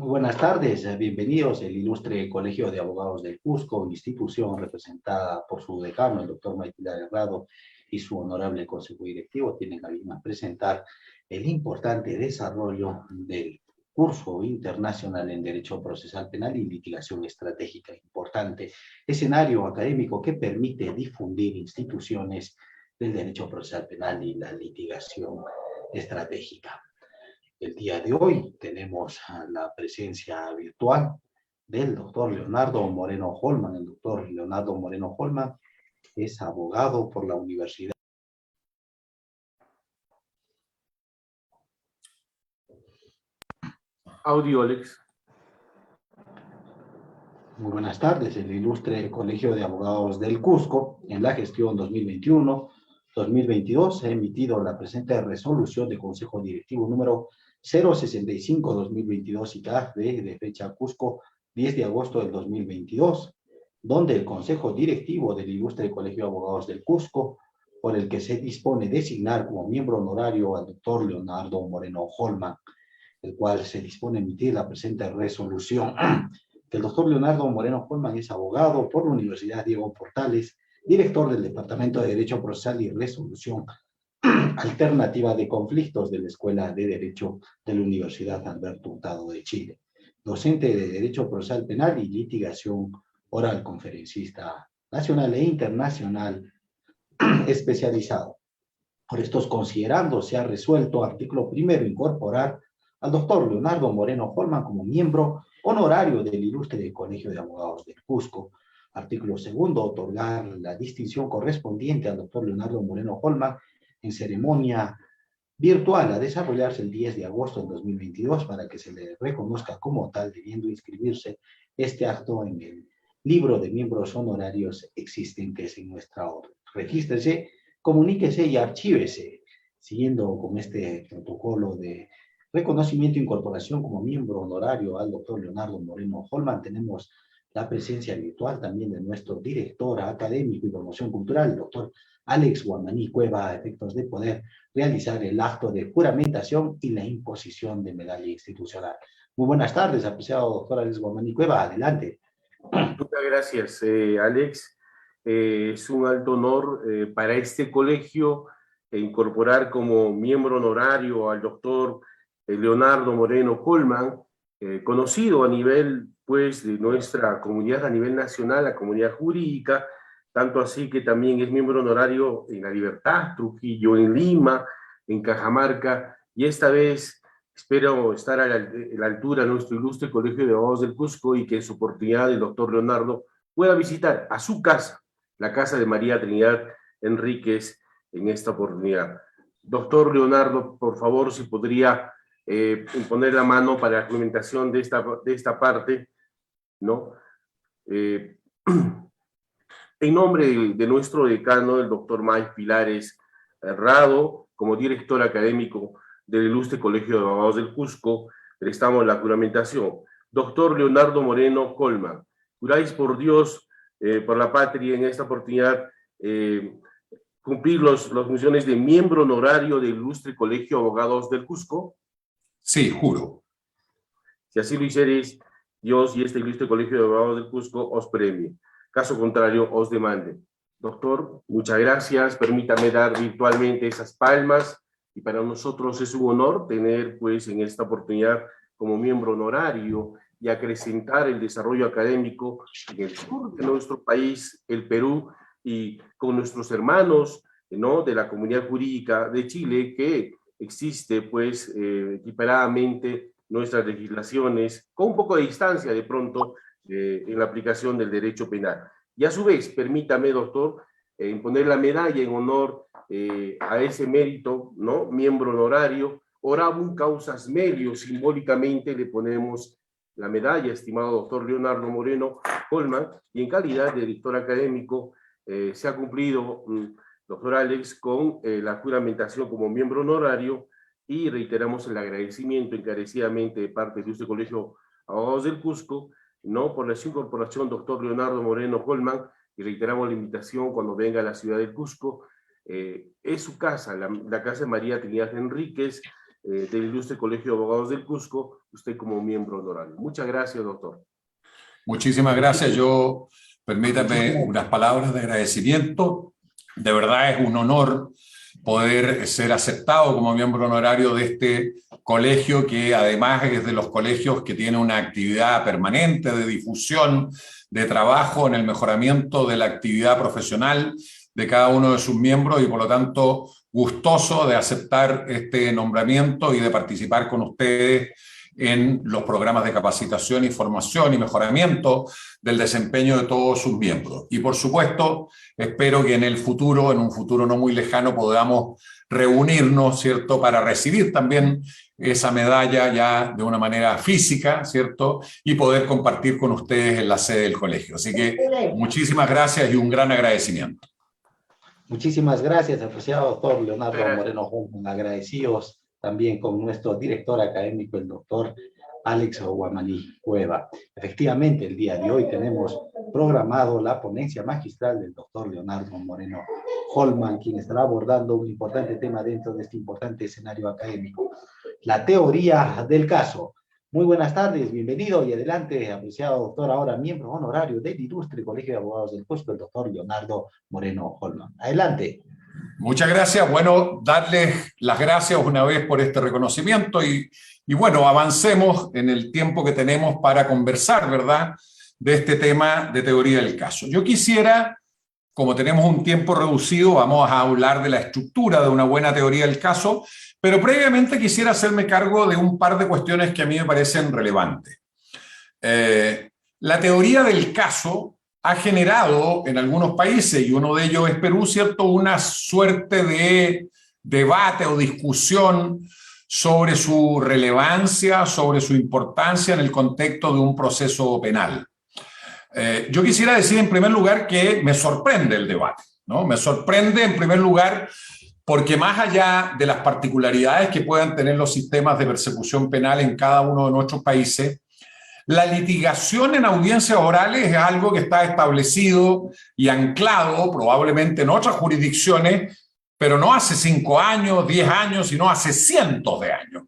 Muy buenas tardes, bienvenidos al ilustre Colegio de Abogados del Cusco, institución representada por su decano, el doctor Maitila Herrado, y su honorable consejo directivo. Tienen la misma presentar el importante desarrollo del curso internacional en Derecho Procesal Penal y Litigación Estratégica, importante escenario académico que permite difundir instituciones del Derecho Procesal Penal y la litigación estratégica. El día de hoy tenemos la presencia virtual del doctor Leonardo Moreno Holman. El doctor Leonardo Moreno Holman es abogado por la Universidad. Audio, Alex. Muy buenas tardes. El ilustre Colegio de Abogados del Cusco, en la gestión 2021-2022, ha emitido la presente resolución de Consejo Directivo número 065-2022 ICAF de fecha Cusco 10 de agosto del 2022, donde el Consejo Directivo del ilustre Colegio de Abogados del Cusco, por el que se dispone designar como miembro honorario al doctor Leonardo Moreno Holman, el cual se dispone a emitir la presente resolución. El doctor Leonardo Moreno Holman es abogado por la Universidad Diego Portales, director del Departamento de Derecho Procesal y Resolución Alternativa de Conflictos de la Escuela de Derecho de la Universidad Alberto Hurtado de Chile, docente de Derecho Procesal Penal y Litigación Oral, conferencista nacional e internacional especializado. Por estos considerandos, se ha resuelto, artículo primero, incorporar al doctor Leonardo Moreno Holman como miembro honorario del ilustre Colegio de Abogados del Cusco. Artículo segundo, otorgar la distinción correspondiente al doctor Leonardo Moreno Holman en ceremonia virtual a desarrollarse el 10 de agosto del 2022 para que se le reconozca como tal, debiendo inscribirse este acto en el libro de miembros honorarios existentes en nuestra orden. Regístrese, comuníquese y archívese, siguiendo con este protocolo de reconocimiento e incorporación como miembro honorario al doctor Leonardo Moreno Holman. Tenemos la presencia virtual también de nuestro director académico y promoción cultural, el doctor Alex Guamaní Cueva, a efectos de poder realizar el acto de juramentación y la imposición de medalla institucional. Muy buenas tardes, apreciado doctor Alex Guamaní Cueva, adelante. Muchas gracias, Alex. Es un alto honor para este colegio incorporar como miembro honorario al doctor Leonardo Moreno Holman, conocido a nivel pues, de nuestra comunidad, a nivel nacional, la comunidad jurídica, tanto así que también es miembro honorario en La Libertad, Trujillo, en Lima, en Cajamarca, y esta vez espero estar a la altura de nuestro ilustre Colegio de Abogados del Cusco y que en su oportunidad el doctor Leonardo pueda visitar a su casa, la casa de María Trinidad Enríquez, en esta oportunidad. Doctor Leonardo, por favor, si podría poner la mano para la implementación de esta parte, ¿no? En nombre de nuestro decano, el doctor Mike Pilares Herrado, como director académico del Ilustre Colegio de Abogados del Cusco, prestamos la juramentación. Doctor Leonardo Moreno Holman, juráis por Dios, por la patria, en esta oportunidad, cumplir las funciones de miembro honorario del Ilustre Colegio de Abogados del Cusco. Sí, juro. Si así lo hiciereis, Dios y este Ilustre Colegio de Abogados del Cusco os premie. Caso contrario, os demande. Doctor, muchas gracias. Permítame dar virtualmente esas palmas. Y para nosotros es un honor tener, pues, en esta oportunidad como miembro honorario y acrecentar el desarrollo académico en el sur de nuestro país, el Perú, y con nuestros hermanos, ¿no?, de la comunidad jurídica de Chile, que existe, pues, equiparadamente nuestras legislaciones, con un poco de distancia de pronto, en la aplicación del derecho penal. Y a su vez, permítame, doctor, imponer la medalla en honor a ese mérito, ¿no?, miembro honorario, Oravum Causas Melius, simbólicamente le ponemos la medalla, estimado doctor Leonardo Moreno Holman, y en calidad de director académico se ha cumplido, doctor Alex, con la juramentación como miembro honorario, y reiteramos el agradecimiento encarecidamente de parte de este Colegio Abogados del Cusco, ¿no?, por la incorporación, doctor Leonardo Moreno Holman, y reiteramos la invitación cuando venga a la ciudad del Cusco. Es su casa, la casa de María Trinidad Enríquez, del Ilustre Colegio de Abogados del Cusco, usted como miembro honorario. Muchas gracias, doctor. Muchísimas gracias. Permítame unas palabras de agradecimiento. De verdad es un honor poder ser aceptado como miembro honorario de este colegio, que además es de los colegios que tiene una actividad permanente de difusión, de trabajo en el mejoramiento de la actividad profesional de cada uno de sus miembros, y por lo tanto gustoso de aceptar este nombramiento y de participar con ustedes en los programas de capacitación y formación y mejoramiento del desempeño de todos sus miembros. Y por supuesto, espero que en el futuro, en un futuro no muy lejano, podamos reunirnos, ¿cierto?, para recibir también esa medalla ya de una manera física, ¿cierto?, y poder compartir con ustedes en la sede del colegio. Así que muchísimas gracias y un gran agradecimiento. Muchísimas gracias, apreciado doctor Leonardo Moreno Holman. Agradecidos también con nuestro director académico, el doctor Alex Guamaní Cueva. Efectivamente, el día de hoy tenemos programado la ponencia magistral del doctor Leonardo Moreno Holman, quien estará abordando un importante tema dentro de este importante escenario académico, la teoría del caso. Muy buenas tardes, bienvenido y adelante, apreciado doctor, ahora miembro honorario del Ilustre Colegio de Abogados del Cusco, el doctor Leonardo Moreno Holman. Adelante. Muchas gracias. Bueno, darles las gracias una vez por este reconocimiento y bueno, avancemos en el tiempo que tenemos para conversar, ¿verdad?, de este tema de teoría del caso. Yo quisiera, como tenemos un tiempo reducido, vamos a hablar de la estructura de una buena teoría del caso, pero previamente quisiera hacerme cargo de un par de cuestiones que a mí me parecen relevantes. La teoría del caso ha generado en algunos países, y uno de ellos es Perú, ¿cierto?, una suerte de debate o discusión sobre su relevancia, sobre su importancia en el contexto de un proceso penal. Yo quisiera decir en primer lugar que me sorprende el debate, ¿no? Me sorprende en primer lugar porque más allá de las particularidades que puedan tener los sistemas de persecución penal en cada uno de nuestros países, la litigación en audiencias orales es algo que está establecido y anclado probablemente en otras jurisdicciones, pero no hace 5 años, 10 años, sino hace cientos de años.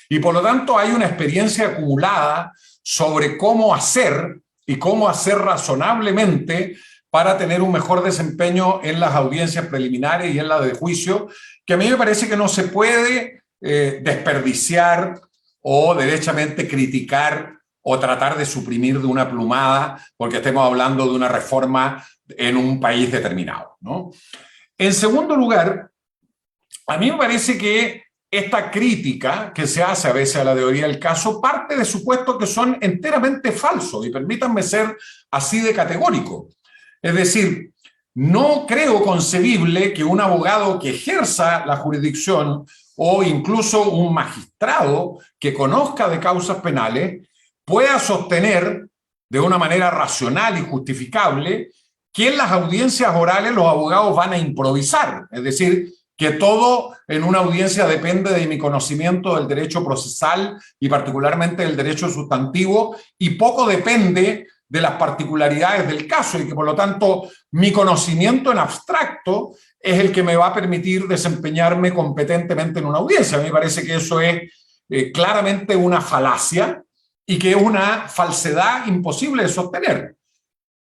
Y por lo tanto hay una experiencia acumulada sobre cómo hacer y cómo hacer razonablemente para tener un mejor desempeño en las audiencias preliminares y en las de juicio, que a mí me parece que no se puede desperdiciar o derechamente criticar o tratar de suprimir de una plumada porque estemos hablando de una reforma en un país determinado, ¿no? En segundo lugar, a mí me parece que esta crítica que se hace a veces a la teoría del caso parte de supuestos que son enteramente falsos, y permítanme ser así de categórico. Es decir, no creo concebible que un abogado que ejerza la jurisdicción o incluso un magistrado que conozca de causas penales pueda sostener de una manera racional y justificable que en las audiencias orales los abogados van a improvisar, es decir, que todo en una audiencia depende de mi conocimiento del derecho procesal y particularmente del derecho sustantivo, y poco depende de las particularidades del caso, y que por lo tanto mi conocimiento en abstracto es el que me va a permitir desempeñarme competentemente en una audiencia. A mí me parece que eso es claramente una falacia y que es una falsedad imposible de sostener.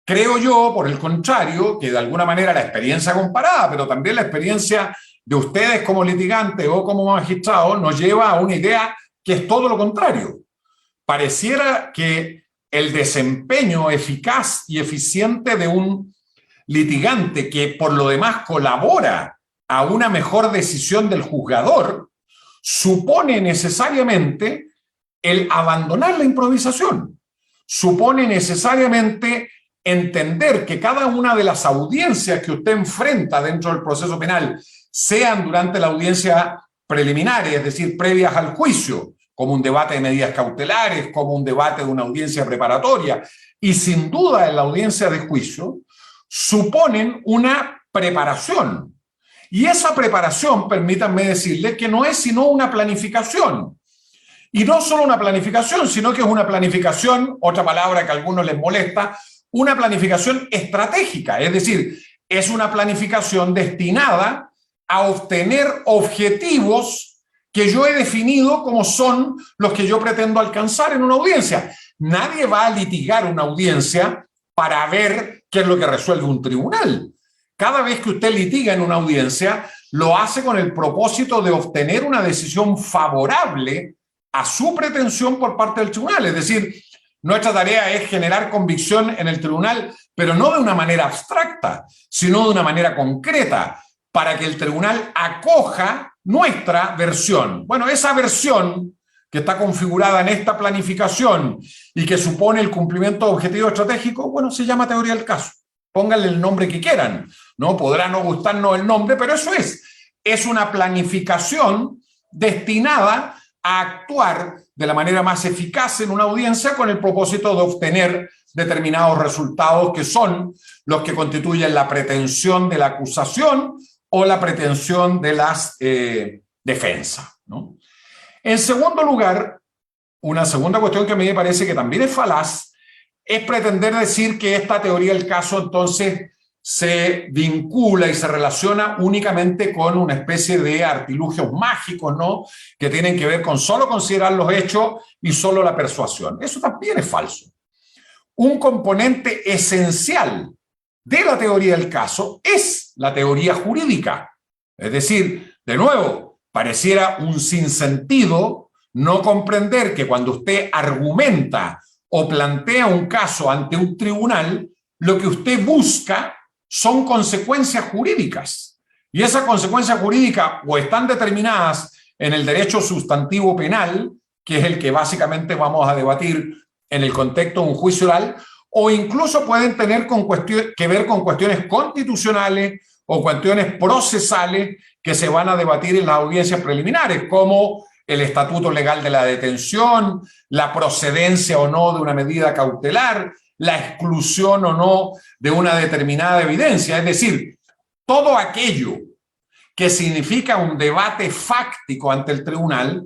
Creo yo, por el contrario, que de alguna manera la experiencia comparada, pero también la experiencia de ustedes como litigantes o como magistrados, nos lleva a una idea que es todo lo contrario. Pareciera que el desempeño eficaz y eficiente de un litigante que por lo demás colabora a una mejor decisión del juzgador supone necesariamente el abandonar la improvisación, supone necesariamente entender que cada una de las audiencias que usted enfrenta dentro del proceso penal, sean durante la audiencia preliminar, es decir, previas al juicio, como un debate de medidas cautelares, como un debate de una audiencia preparatoria, y sin duda en la audiencia de juicio, suponen una preparación. Y esa preparación, permítanme decirles, que no es sino una planificación. Y no solo una planificación, sino que es una planificación, otra palabra que a algunos les molesta, una planificación estratégica, es decir, es una planificación destinada a obtener objetivos que yo he definido como son los que yo pretendo alcanzar en una audiencia. Nadie va a litigar una audiencia para ver qué es lo que resuelve un tribunal. Cada vez que usted litiga en una audiencia, lo hace con el propósito de obtener una decisión favorable a su pretensión por parte del tribunal. Es decir, nuestra tarea es generar convicción en el tribunal, pero no de una manera abstracta, sino de una manera concreta, para que el tribunal acoja nuestra versión. Bueno, esa versión que está configurada en esta planificación y que supone el cumplimiento de objetivos estratégicos, bueno, se llama teoría del caso. Pónganle el nombre que quieran, ¿no? Podrá no gustarnos el nombre, pero eso es una planificación destinada a actuar de la manera más eficaz en una audiencia con el propósito de obtener determinados resultados que son los que constituyen la pretensión de la acusación o la pretensión de las defensas, ¿no? En segundo lugar, una segunda cuestión que a mí me parece que también es falaz es pretender decir que esta teoría del caso entonces se vincula y se relaciona únicamente con una especie de artilugios mágicos, ¿no? Que tienen que ver con solo considerar los hechos y solo la persuasión. Eso también es falso. Un componente esencial de la teoría del caso es la teoría jurídica. Es decir, de nuevo, pareciera un sinsentido no comprender que cuando usted argumenta o plantea un caso ante un tribunal, lo que usted busca son consecuencias jurídicas. Y esas consecuencias jurídicas o están determinadas en el derecho sustantivo penal, que es el que básicamente vamos a debatir en el contexto de un juicio oral, o incluso pueden tener que ver con cuestiones constitucionales o cuestiones procesales que se van a debatir en las audiencias preliminares, como el estatuto legal de la detención, la procedencia o no de una medida cautelar, la exclusión o no de una determinada evidencia. Es decir, todo aquello que significa un debate fáctico ante el tribunal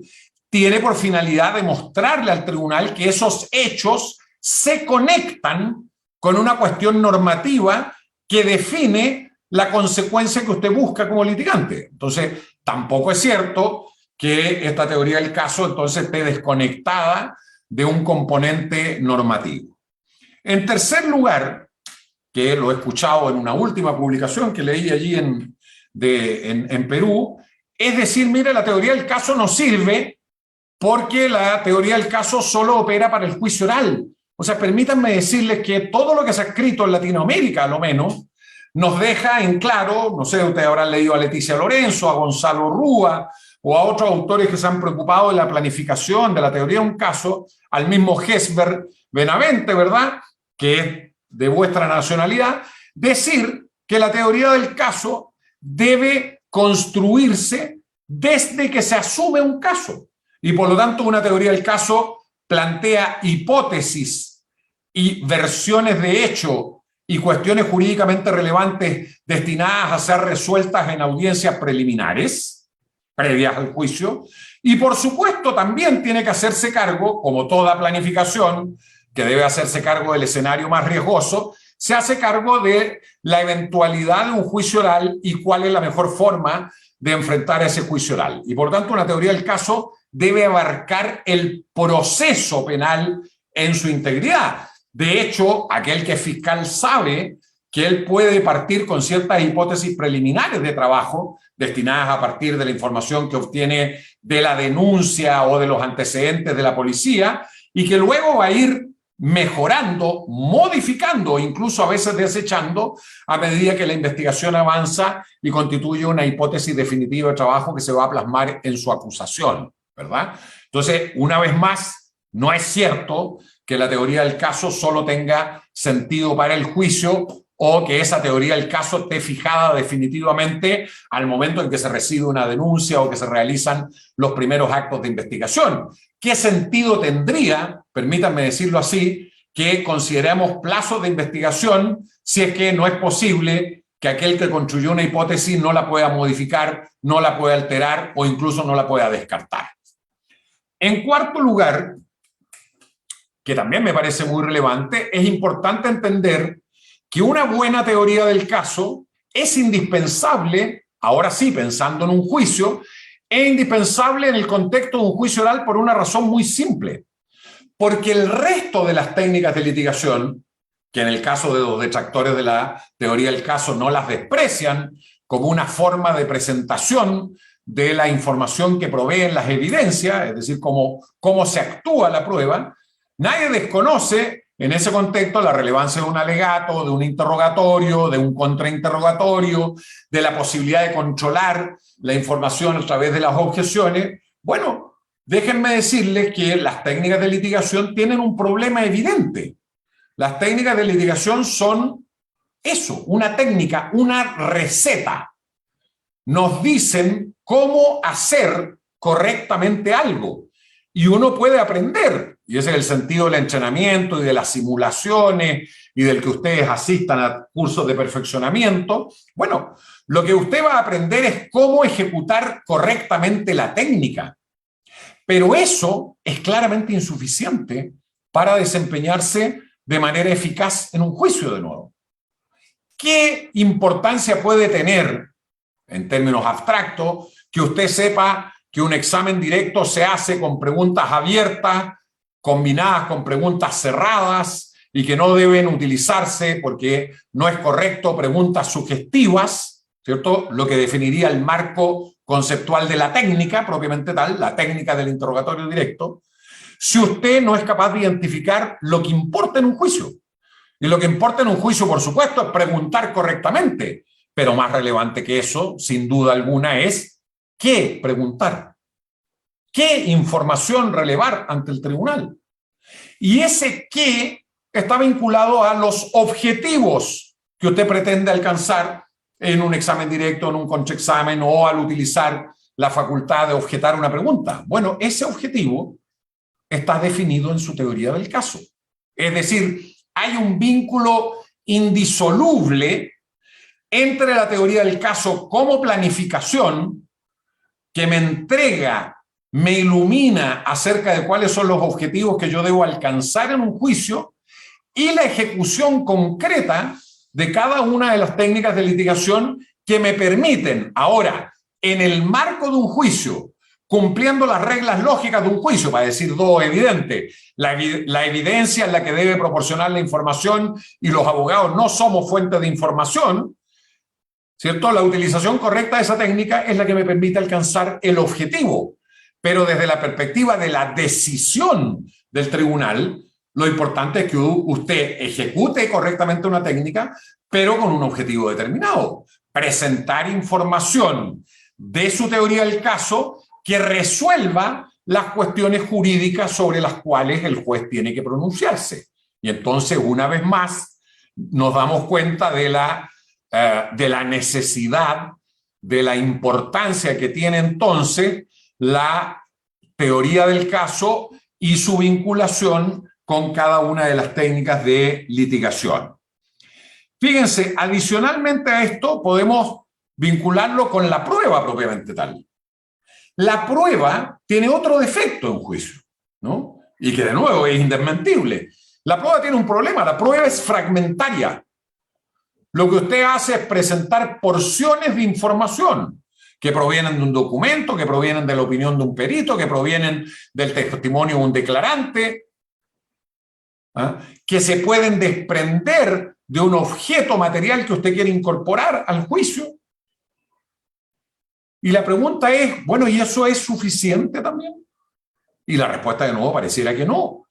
tiene por finalidad demostrarle al tribunal que esos hechos se conectan con una cuestión normativa que define la consecuencia que usted busca como litigante. Entonces, tampoco es cierto que esta teoría del caso entonces esté desconectada de un componente normativo. En tercer lugar, que lo he escuchado en una última publicación que leí allí en Perú, es decir, mire, la teoría del caso no sirve porque la teoría del caso solo opera para el juicio oral. O sea, permítanme decirles que todo lo que se ha escrito en Latinoamérica, a lo menos, nos deja en claro, no sé, ustedes habrán leído a Leticia Lorenzo, a Gonzalo Rúa, o a otros autores que se han preocupado de la planificación de la teoría de un caso, al mismo Gesber Benavente, ¿verdad?, que es de vuestra nacionalidad, decir que la teoría del caso debe construirse desde que se asume un caso. Y por lo tanto, una teoría del caso plantea hipótesis y versiones de hecho y cuestiones jurídicamente relevantes destinadas a ser resueltas en audiencias preliminares, previas al juicio, y por supuesto también tiene que hacerse cargo, como toda planificación, que debe hacerse cargo del escenario más riesgoso, se hace cargo de la eventualidad de un juicio oral y cuál es la mejor forma de enfrentar ese juicio oral. Y por tanto, una teoría del caso debe abarcar el proceso penal en su integridad. De hecho, aquel que es fiscal sabe que él puede partir con ciertas hipótesis preliminares de trabajo destinadas a partir de la información que obtiene de la denuncia o de los antecedentes de la policía y que luego va a ir mejorando, modificando o incluso a veces desechando a medida que la investigación avanza y constituye una hipótesis definitiva de trabajo que se va a plasmar en su acusación, ¿verdad? Entonces, una vez más, no es cierto que la teoría del caso solo tenga sentido para el juicio o que esa teoría del caso esté fijada definitivamente al momento en que se recibe una denuncia o que se realizan los primeros actos de investigación. ¿Qué sentido tendría, permítanme decirlo así, que consideremos plazos de investigación si es que no es posible que aquel que construyó una hipótesis no la pueda modificar, no la pueda alterar o incluso no la pueda descartar? En cuarto lugar, que también me parece muy relevante, es importante entender que una buena teoría del caso es indispensable, ahora sí, pensando en un juicio, es indispensable en el contexto de un juicio oral por una razón muy simple. Porque el resto de las técnicas de litigación, que en el caso de los detractores de la teoría del caso no las desprecian como una forma de presentación de la información que proveen las evidencias, es decir, cómo se actúa la prueba, nadie desconoce en ese contexto la relevancia de un alegato, de un interrogatorio, de un contrainterrogatorio, de la posibilidad de controlar la información a través de las objeciones. Bueno, déjenme decirles que las técnicas de litigación tienen un problema evidente. Las técnicas de litigación son eso, una técnica, una receta. Nos dicen cómo hacer correctamente algo. Y uno puede aprender, y ese es el sentido del entrenamiento y de las simulaciones y del que ustedes asistan a cursos de perfeccionamiento. Bueno, lo que usted va a aprender es cómo ejecutar correctamente la técnica. Pero eso es claramente insuficiente para desempeñarse de manera eficaz en un juicio de nuevo. ¿Qué importancia puede tener, en términos abstractos, que usted sepa que un examen directo se hace con preguntas abiertas, combinadas con preguntas cerradas, y que no deben utilizarse porque no es correcto preguntas sugestivas, ¿cierto? Lo que definiría el marco conceptual de la técnica propiamente tal, la técnica del interrogatorio directo, si usted no es capaz de identificar lo que importa en un juicio. Y lo que importa en un juicio, por supuesto, es preguntar correctamente, pero más relevante que eso, sin duda alguna, es qué preguntar, qué información relevar ante el tribunal. Y ese qué está vinculado a los objetivos que usted pretende alcanzar en un examen directo, en un contraexamen o al utilizar la facultad de objetar una pregunta. Bueno, ese objetivo está definido en su teoría del caso. Es decir, hay un vínculo indisoluble entre la teoría del caso como planificación que me entrega, me ilumina acerca de cuáles son los objetivos que yo debo alcanzar en un juicio y la ejecución concreta de cada una de las técnicas de litigación que me permiten ahora, en el marco de un juicio, cumpliendo las reglas lógicas de un juicio, para decir dos evidentes, la evidencia es la que debe proporcionar la información y los abogados no somos fuente de información, ¿cierto? La utilización correcta de esa técnica es la que me permite alcanzar el objetivo, pero desde la perspectiva de la decisión del tribunal, lo importante es que usted ejecute correctamente una técnica, pero con un objetivo determinado, presentar información de su teoría del caso que resuelva las cuestiones jurídicas sobre las cuales el juez tiene que pronunciarse. Y entonces, una vez más, nos damos cuenta de la necesidad, de la importancia que tiene entonces la teoría del caso y su vinculación con cada una de las técnicas de litigación. Fíjense, adicionalmente a esto podemos vincularlo con la prueba propiamente tal. La prueba tiene otro defecto en juicio, ¿no? Y que de nuevo es indesmentible. La prueba tiene un problema, la prueba es fragmentaria. Lo que usted hace es presentar porciones de información que provienen de un documento, que provienen de la opinión de un perito, que provienen del testimonio de un declarante, que se pueden desprender de un objeto material que usted quiere incorporar al juicio. Y la pregunta es, bueno, ¿y eso es suficiente también? Y la respuesta de nuevo pareciera que no.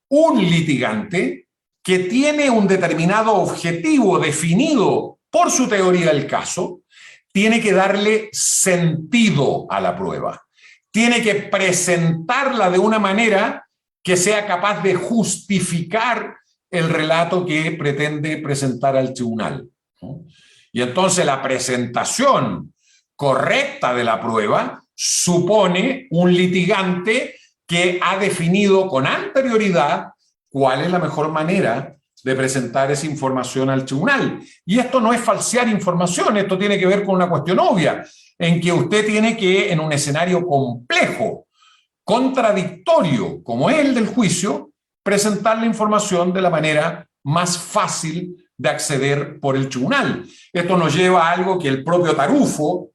Un litigante que tiene un determinado objetivo definido por su teoría del caso, tiene que darle sentido a la prueba. Tiene que presentarla de una manera que sea capaz de justificar el relato que pretende presentar al tribunal, ¿no? Y entonces la presentación correcta de la prueba supone un litigante que ha definido con anterioridad cuál es la mejor manera de presentar esa información al tribunal. Y esto no es falsear información, esto tiene que ver con una cuestión obvia, en que usted tiene que, en un escenario complejo, contradictorio, como es el del juicio, presentar la información de la manera más fácil de acceder por el tribunal. Esto nos lleva a algo que el propio Tarufo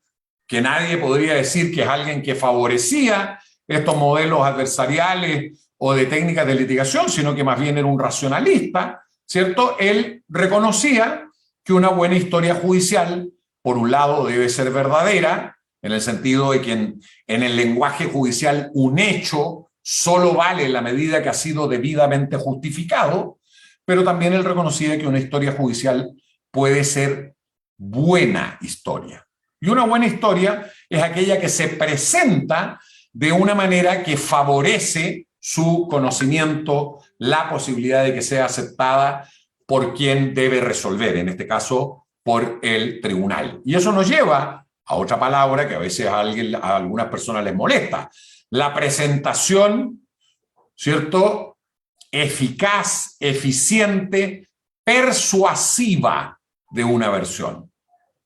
que nadie podría decir que es alguien que favorecía estos modelos adversariales o de técnicas de litigación, sino que más bien era un racionalista, ¿cierto? Él reconocía que una buena historia judicial, por un lado, debe ser verdadera, en el sentido de que en el lenguaje judicial un hecho solo vale en la medida que ha sido debidamente justificado, pero también él reconocía que una historia judicial puede ser buena historia. Y una buena historia es aquella que se presenta de una manera que favorece su conocimiento, la posibilidad de que sea aceptada por quien debe resolver, en este caso, por el tribunal. Y eso nos lleva a otra palabra que a veces a algunas personas les molesta: la presentación, ¿cierto?, eficaz, eficiente, persuasiva de una versión.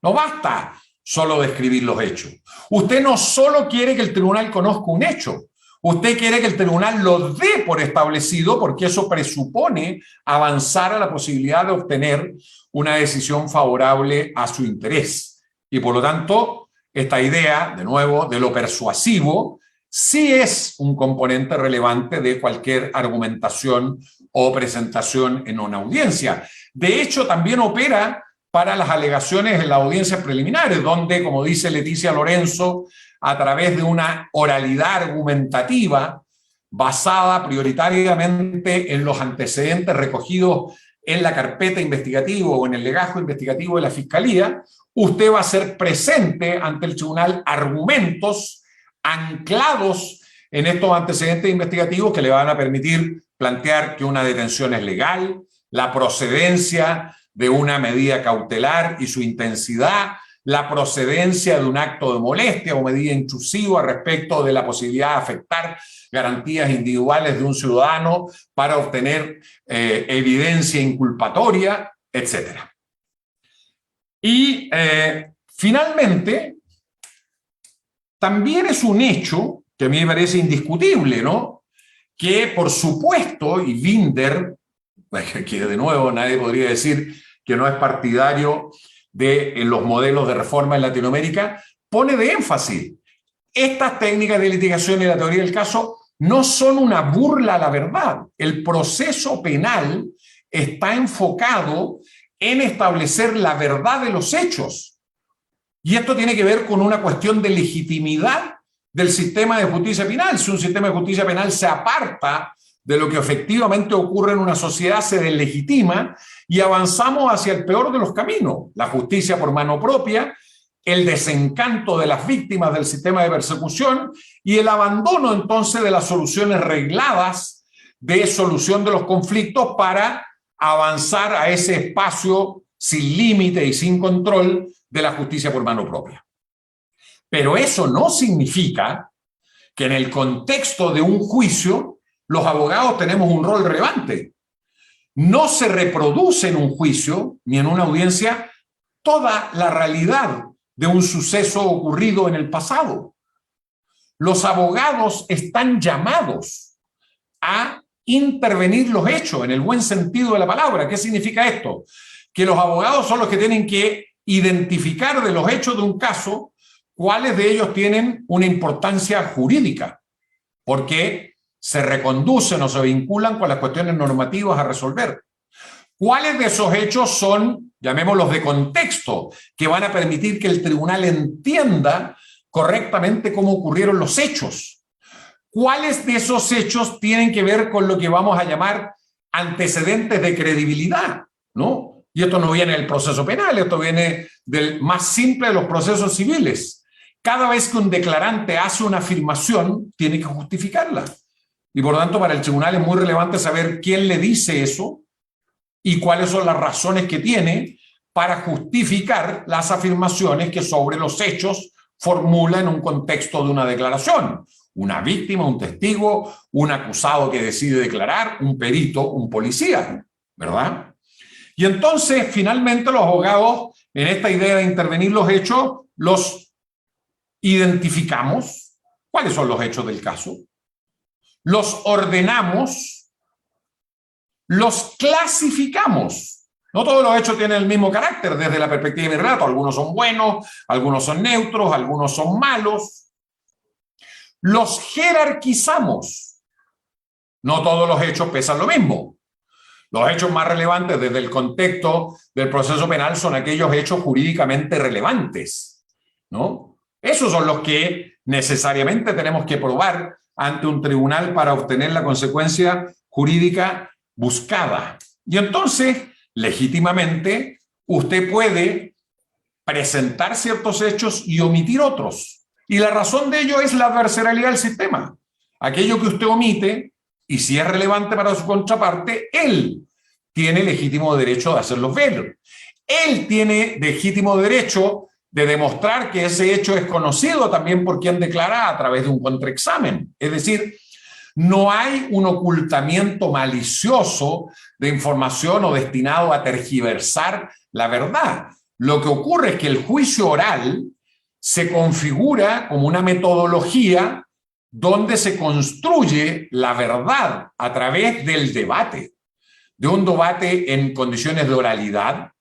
No basta solo describir los hechos. Usted no solo quiere que el tribunal conozca un hecho, usted quiere que el tribunal lo dé por establecido, porque eso presupone avanzar a la posibilidad de obtener una decisión favorable a su interés. Y por lo tanto, esta idea, de nuevo, de lo persuasivo, sí es un componente relevante de cualquier argumentación o presentación en una audiencia. De hecho, también opera para las alegaciones en las audiencias preliminares, donde, como dice Leticia Lorenzo, a través de una oralidad argumentativa basada prioritariamente en los antecedentes recogidos en la carpeta investigativa o en el legajo investigativo de la Fiscalía, usted va a hacer presente ante el tribunal argumentos anclados en estos antecedentes investigativos que le van a permitir plantear que una detención es legal, la procedencia de una medida cautelar y su intensidad, la procedencia de un acto de molestia o medida intrusiva respecto de la posibilidad de afectar garantías individuales de un ciudadano para obtener evidencia inculpatoria, etc. Y finalmente, también es un hecho que a mí me parece indiscutible, ¿no?, que por supuesto, y Binder, que de nuevo nadie podría decir que no es partidario de los modelos de reforma en Latinoamérica, pone de énfasis: estas técnicas de litigación y la teoría del caso no son una burla a la verdad. El proceso penal está enfocado en establecer la verdad de los hechos. Y esto tiene que ver con una cuestión de legitimidad del sistema de justicia penal. Si un sistema de justicia penal se aparta de lo que efectivamente ocurre en una sociedad, se deslegitima y avanzamos hacia el peor de los caminos: la justicia por mano propia, el desencanto de las víctimas del sistema de persecución y el abandono entonces de las soluciones regladas de solución de los conflictos para avanzar a ese espacio sin límite y sin control de la justicia por mano propia. Pero eso no significa que en el contexto de un juicio los abogados tenemos un rol relevante. No se reproduce en un juicio ni en una audiencia toda la realidad de un suceso ocurrido en el pasado. Los abogados están llamados a intervenir los hechos en el buen sentido de la palabra. ¿Qué significa esto? Que los abogados son los que tienen que identificar de los hechos de un caso cuáles de ellos tienen una importancia jurídica, porque se reconducen o se vinculan con las cuestiones normativas a resolver. ¿Cuáles de esos hechos son, llamémoslos de contexto, que van a permitir que el tribunal entienda correctamente cómo ocurrieron los hechos? ¿Cuáles de esos hechos tienen que ver con lo que vamos a llamar antecedentes de credibilidad, ¿no? Y esto no viene del proceso penal, esto viene del más simple de los procesos civiles. Cada vez que un declarante hace una afirmación, tiene que justificarla. Y por lo tanto, para el tribunal es muy relevante saber quién le dice eso y cuáles son las razones que tiene para justificar las afirmaciones que sobre los hechos formula en un contexto de una declaración. Una víctima, un testigo, un acusado que decide declarar, un perito, un policía, ¿verdad? Y entonces, finalmente, los abogados, en esta idea de intervenir los hechos, los identificamos. ¿Cuáles son los hechos del caso? Los ordenamos, los clasificamos. No todos los hechos tienen el mismo carácter desde la perspectiva de mi relato. Algunos son buenos, algunos son neutros, algunos son malos. Los jerarquizamos. No todos los hechos pesan lo mismo. Los hechos más relevantes desde el contexto del proceso penal son aquellos hechos jurídicamente relevantes, ¿no? Esos son los que necesariamente tenemos que probar ante un tribunal para obtener la consecuencia jurídica buscada. Y entonces, legítimamente, usted puede presentar ciertos hechos y omitir otros. Y la razón de ello es la adversarialidad del sistema. Aquello que usted omite, y si es relevante para su contraparte, él tiene legítimo derecho de hacerlo ver. Él tiene legítimo derecho de demostrar que ese hecho es conocido también por quien declara a través de un contraexamen. Es decir, no hay un ocultamiento malicioso de información o destinado a tergiversar la verdad. Lo que ocurre es que el juicio oral se configura como una metodología donde se construye la verdad a través del debate, de un debate en condiciones de oralidad,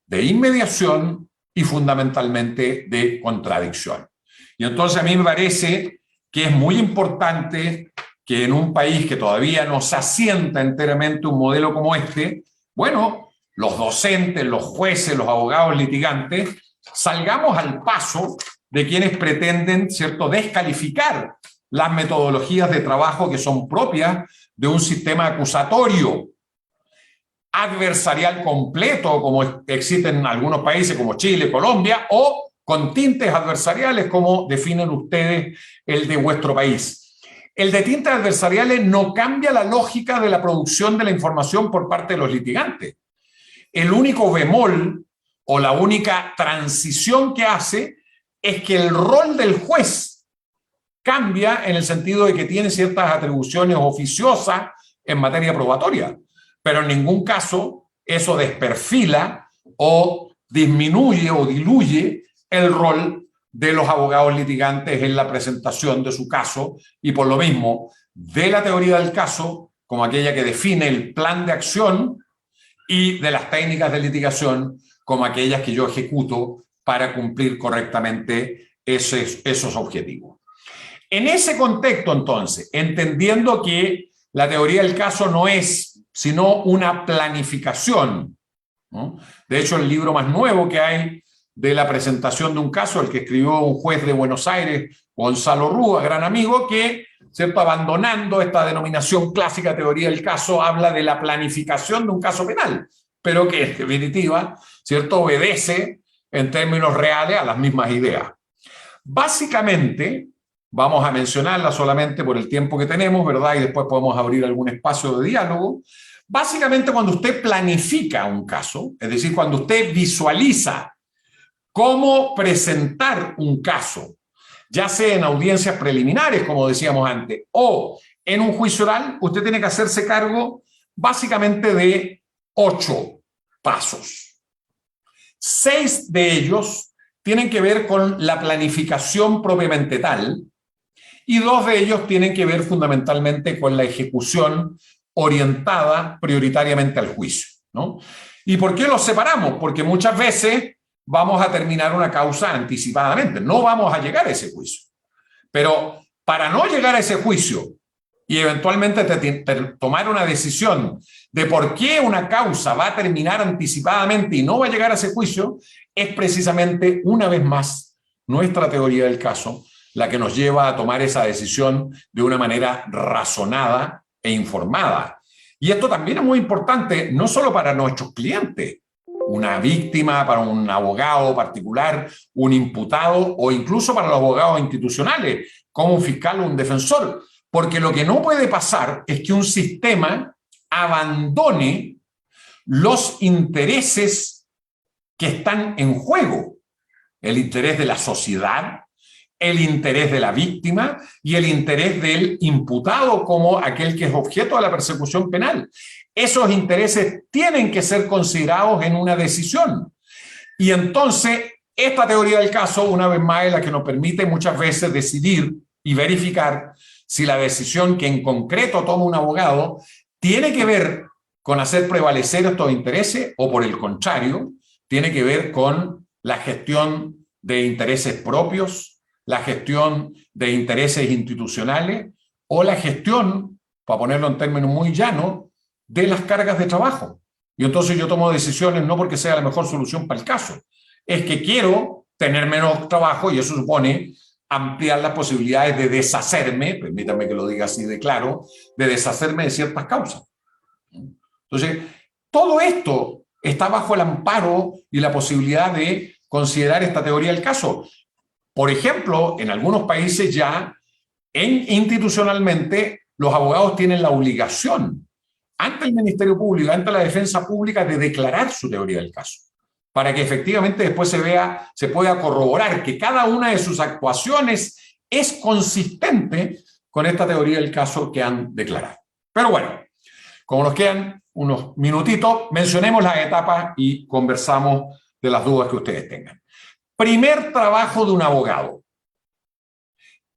de inmediación y fundamentalmente de contradicción. Y entonces a mí me parece que es muy importante que en un país que todavía no se asienta enteramente un modelo como este, bueno, los docentes, los jueces, los abogados litigantes, salgamos al paso de quienes pretenden, ¿cierto?, descalificar las metodologías de trabajo que son propias de un sistema acusatorio adversarial completo, como existen en algunos países como Chile, Colombia, o con tintes adversariales, como definen ustedes el de vuestro país. El de tintes adversariales no cambia la lógica de la producción de la información por parte de los litigantes. El único bemol o la única transición que hace es que el rol del juez cambia en el sentido de que tiene ciertas atribuciones oficiosas en materia probatoria, pero en ningún caso eso desperfila o disminuye o diluye el rol de los abogados litigantes en la presentación de su caso y por lo mismo de la teoría del caso como aquella que define el plan de acción y de las técnicas de litigación como aquellas que yo ejecuto para cumplir correctamente esos objetivos. En ese contexto, entonces, entendiendo que la teoría del caso no es sino una planificación, ¿no? De hecho, el libro más nuevo que hay de la presentación de un caso, el que escribió un juez de Buenos Aires, Gonzalo Rúa, gran amigo, que, ¿cierto?, abandonando esta denominación clásica teoría del caso, habla de la planificación de un caso penal, pero que en definitiva, ¿cierto?, obedece en términos reales a las mismas ideas. Básicamente, vamos a mencionarla solamente por el tiempo que tenemos, ¿verdad? Y después podemos abrir algún espacio de diálogo. Básicamente, cuando usted planifica un caso, es decir, cuando usted visualiza cómo presentar un caso, ya sea en audiencias preliminares, como decíamos antes, o en un juicio oral, usted tiene que hacerse cargo básicamente de 8 pasos. 6 de ellos tienen que ver con la planificación propiamente tal, y 2 de ellos tienen que ver fundamentalmente con la ejecución orientada prioritariamente al juicio, ¿no? ¿Y por qué los separamos? Porque muchas veces vamos a terminar una causa anticipadamente, no vamos a llegar a ese juicio. Pero para no llegar a ese juicio y eventualmente tomar una decisión de por qué una causa va a terminar anticipadamente y no va a llegar a ese juicio, es precisamente, una vez más, nuestra teoría del caso la que nos lleva a tomar esa decisión de una manera razonada e informada. Y esto también es muy importante, no solo para nuestros clientes, una víctima, para un abogado particular, un imputado o incluso para los abogados institucionales, como un fiscal o un defensor, porque lo que no puede pasar es que un sistema abandone los intereses que están en juego, el interés de la sociedad, el interés de la víctima y el interés del imputado como aquel que es objeto de la persecución penal. Esos intereses tienen que ser considerados en una decisión. Y entonces, esta teoría del caso, una vez más, es la que nos permite muchas veces decidir y verificar si la decisión que en concreto toma un abogado tiene que ver con hacer prevalecer estos intereses o, por el contrario, tiene que ver con la gestión de intereses propios, la gestión de intereses institucionales o la gestión, para ponerlo en términos muy llanos, de las cargas de trabajo. Y entonces yo tomo decisiones no porque sea la mejor solución para el caso, es que quiero tener menos trabajo y eso supone ampliar las posibilidades de deshacerme, permítanme que lo diga así de claro, de deshacerme de ciertas causas. Entonces, todo esto está bajo el amparo y la posibilidad de considerar esta teoría del caso. Por ejemplo, en algunos países ya, institucionalmente, los abogados tienen la obligación ante el Ministerio Público, ante la defensa pública, de declarar su teoría del caso, para que efectivamente después se pueda corroborar que cada una de sus actuaciones es consistente con esta teoría del caso que han declarado. Pero bueno, como nos quedan unos minutitos, mencionemos las etapas y conversamos de las dudas que ustedes tengan. Primer trabajo de un abogado.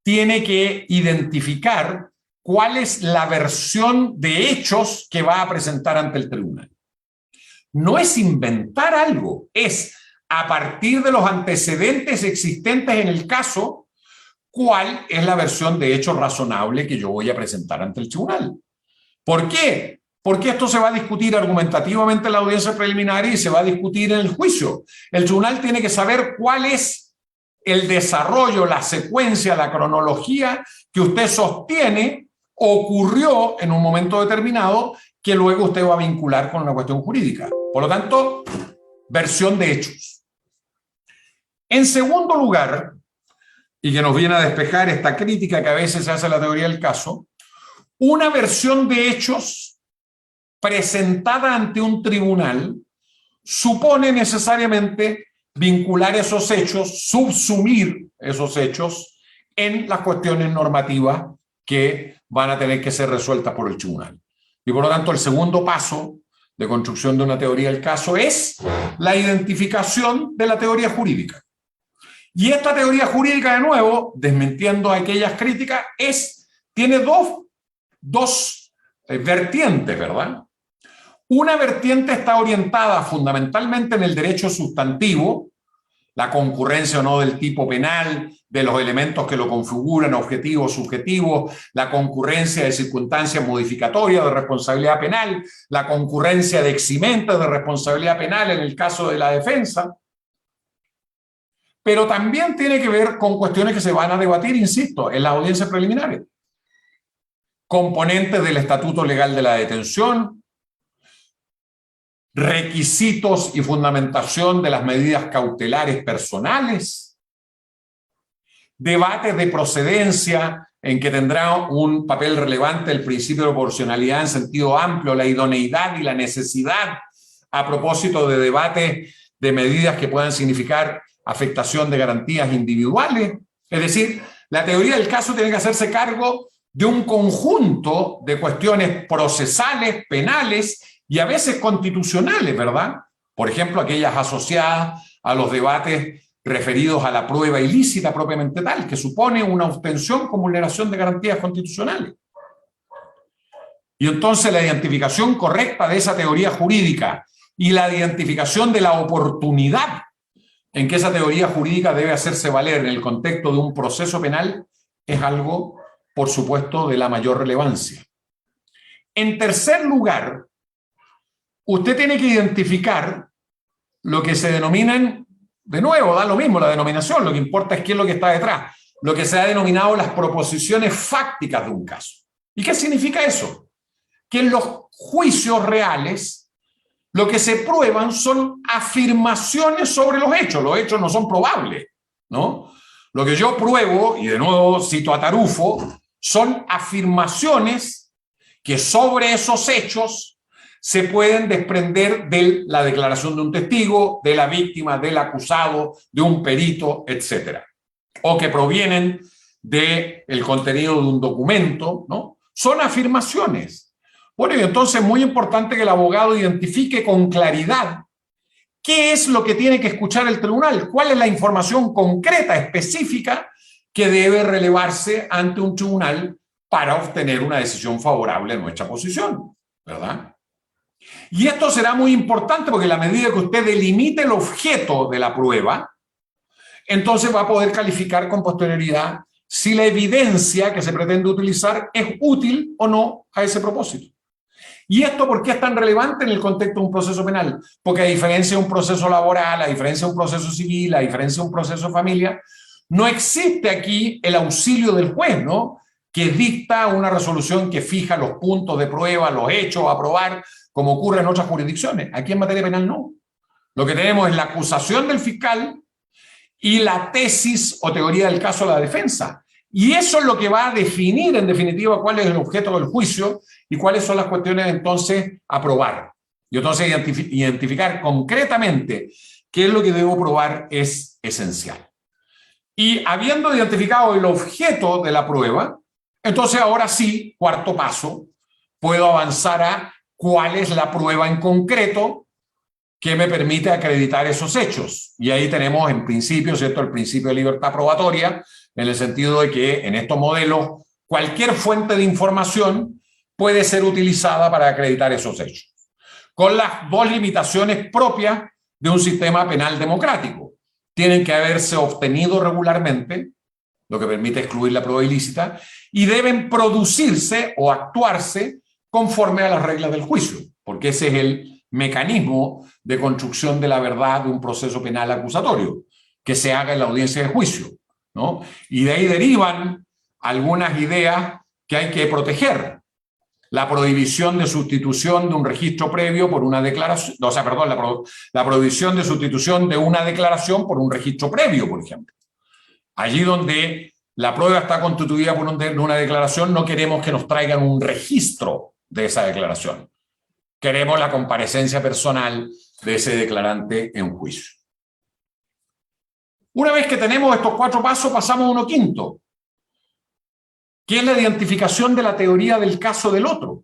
Tiene que identificar cuál es la versión de hechos que va a presentar ante el tribunal. No es inventar algo, es a partir de los antecedentes existentes en el caso, cuál es la versión de hechos razonable que yo voy a presentar ante el tribunal. ¿Por qué? Porque esto se va a discutir argumentativamente en la audiencia preliminar y se va a discutir en el juicio. El tribunal tiene que saber cuál es el desarrollo, la secuencia, la cronología que usted sostiene ocurrió en un momento determinado que luego usted va a vincular con una cuestión jurídica. Por lo tanto, versión de hechos. En segundo lugar, y que nos viene a despejar esta crítica que a veces se hace a la teoría del caso, una versión de hechos presentada ante un tribunal supone necesariamente vincular esos hechos, subsumir esos hechos en las cuestiones normativas que van a tener que ser resueltas por el tribunal. Y por lo tanto, el segundo paso de construcción de una teoría del caso es la identificación de la teoría jurídica. Y esta teoría jurídica, de nuevo, desmintiendo aquellas críticas, tiene dos vertientes, ¿verdad? Una vertiente está orientada fundamentalmente en el derecho sustantivo, la concurrencia o no del tipo penal, de los elementos que lo configuran, objetivos, subjetivos, la concurrencia de circunstancias modificatorias de responsabilidad penal, la concurrencia de eximentes de responsabilidad penal en el caso de la defensa. Pero también tiene que ver con cuestiones que se van a debatir, insisto, en las audiencias preliminares. Componentes del estatuto legal de la detención, requisitos y fundamentación de las medidas cautelares personales, debates de procedencia en que tendrá un papel relevante el principio de proporcionalidad en sentido amplio, la idoneidad y la necesidad a propósito de debates de medidas que puedan significar afectación de garantías individuales. Es decir, la teoría del caso tiene que hacerse cargo de un conjunto de cuestiones procesales, penales y a veces constitucionales, ¿verdad? Por ejemplo, aquellas asociadas a los debates referidos a la prueba ilícita propiamente tal, que supone una obtención con vulneración de garantías constitucionales. Y entonces la identificación correcta de esa teoría jurídica y la identificación de la oportunidad en que esa teoría jurídica debe hacerse valer en el contexto de un proceso penal es algo, por supuesto, de la mayor relevancia. En tercer lugar, usted tiene que identificar lo que se denominan, de nuevo, da lo mismo la denominación, lo que importa es qué es lo que está detrás, lo que se ha denominado las proposiciones fácticas de un caso. ¿Y qué significa eso? Que en los juicios reales lo que se prueban son afirmaciones sobre los hechos no son probables, ¿no? Lo que yo pruebo, y de nuevo cito a Tarufo, son afirmaciones que sobre esos hechos se pueden desprender de la declaración de un testigo, de la víctima, del acusado, de un perito, etc. O que provienen del contenido de un documento, ¿no? Son afirmaciones. Bueno, y entonces es muy importante que el abogado identifique con claridad qué es lo que tiene que escuchar el tribunal, cuál es la información concreta, específica, que debe relevarse ante un tribunal para obtener una decisión favorable a nuestra posición, ¿verdad? Y esto será muy importante porque en la medida que usted delimite el objeto de la prueba, entonces va a poder calificar con posterioridad si la evidencia que se pretende utilizar es útil o no a ese propósito. ¿Y esto por qué es tan relevante en el contexto de un proceso penal? Porque a diferencia de un proceso laboral, a diferencia de un proceso civil, a diferencia de un proceso de familia, no existe aquí el auxilio del juez, ¿no?, que dicta una resolución que fija los puntos de prueba, los hechos a probar, como ocurre en otras jurisdicciones. Aquí en materia penal no. Lo que tenemos es la acusación del fiscal y la tesis o teoría del caso de la defensa. Y eso es lo que va a definir, en definitiva, cuál es el objeto del juicio y cuáles son las cuestiones entonces a probar. Y entonces identificar concretamente qué es lo que debo probar es esencial. Y habiendo identificado el objeto de la prueba, entonces ahora sí, cuarto paso, puedo avanzar a cuál es la prueba en concreto que me permite acreditar esos hechos. Y ahí tenemos en principio, ¿cierto?, el principio de libertad probatoria, en el sentido de que en estos modelos cualquier fuente de información puede ser utilizada para acreditar esos hechos, con las dos limitaciones propias de un sistema penal democrático. Tienen que haberse obtenido regularmente, lo que permite excluir la prueba ilícita, y deben producirse o actuarse conforme a las reglas del juicio, porque ese es el mecanismo de construcción de la verdad de un proceso penal acusatorio, que se haga en la audiencia de juicio, ¿no? Y de ahí derivan algunas ideas que hay que proteger. La prohibición de sustitución de un registro previo por una declaración, o sea, perdón, la prohibición de sustitución de una declaración por un registro previo, por ejemplo. Allí donde la prueba está constituida por una declaración, no queremos que nos traigan un registro de esa declaración. Queremos la comparecencia personal de ese declarante en juicio. Una vez que tenemos estos cuatro pasos, pasamos a uno quinto, que es la identificación de la teoría del caso del otro.